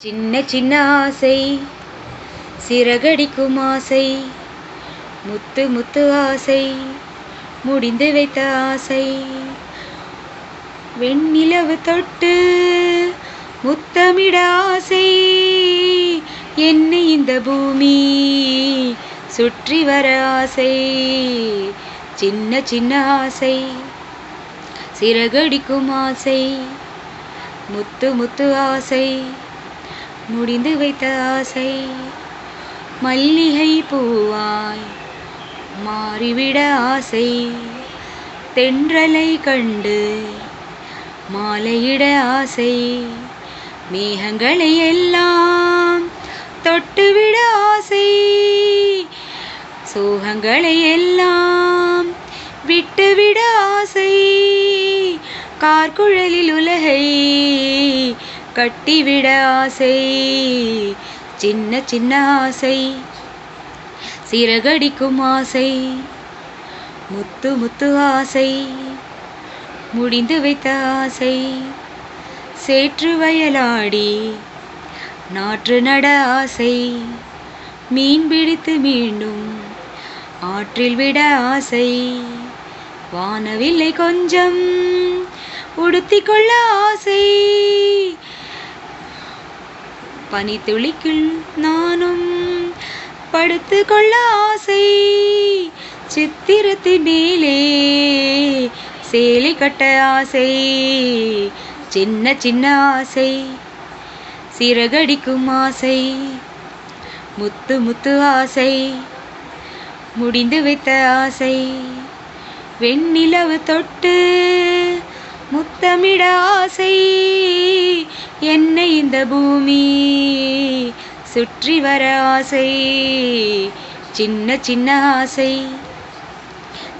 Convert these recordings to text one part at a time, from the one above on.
சின்ன சின்ன ஆசை சிறகடிக்கும் ஆசை முத்து முத்து ஆசை முடிந்து வைத்த ஆசை வெண்ணிலவு தொட்டு முத்தமிட ஆசை என்னை இந்த பூமி சுற்றி வர ஆசை சின்ன சின்ன ஆசை சிறகடிக்கும் ஆசை முத்து முத்து ஆசை முடிந்து வைத்த ஆசை மல்லிகை பூவாய் மாறிவிட ஆசை தென்றலை கண்டு மாலையிட ஆசை மேகங்களை எல்லாம் தொட்டுவிட ஆசை சோகங்களை எல்லாம் விட்டுவிட ஆசை கார்குழலில் உலகை கட்டிவிட ஆசை சின்ன சின்ன ஆசை சிறகடிக்கும் ஆசை முத்து முத்து ஆசை முடிந்து வைத்த ஆசை சேற்று வயலாடி நாற்று நட ஆசை மீன் பிடித்து மீண்டும் ஆற்றில் விட ஆசை வானவில்லை கொஞ்சம் உடுத்திக்கொள்ள ஆசை பனித்துளிக்குள் நானும் படுத்து கொள்ள ஆசை சித்திரத்தின் மேலே சேலை கட்ட ஆசை சின்ன சின்ன ஆசை சிறகடிக்கும் ஆசை முத்து முத்து ஆசை முடிந்து வைத்த ஆசை வெண்ணிலவு தொட்டு முத்தமிட ஆசை என்னை இந்த பூமி சுற்றி வர ஆசை சின்ன சின்ன ஆசை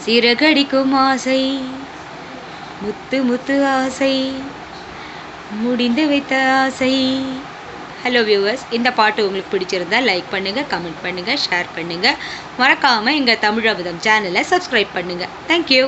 சிறகடிக்கும் ஆசை முத்து முத்து ஆசை முடிந்து வைத்த ஆசை. ஹலோ வியூவர்ஸ், இந்த பாட்டு உங்களுக்கு பிடிச்சிருந்தா லைக் பண்ணுங்கள், கமெண்ட் பண்ணுங்கள், ஷேர் பண்ணுங்கள். மறக்காமல் எங்கள் தமிழ் அமுதம் சேனலை சப்ஸ்கிரைப் பண்ணுங்கள். தேங்க்யூ.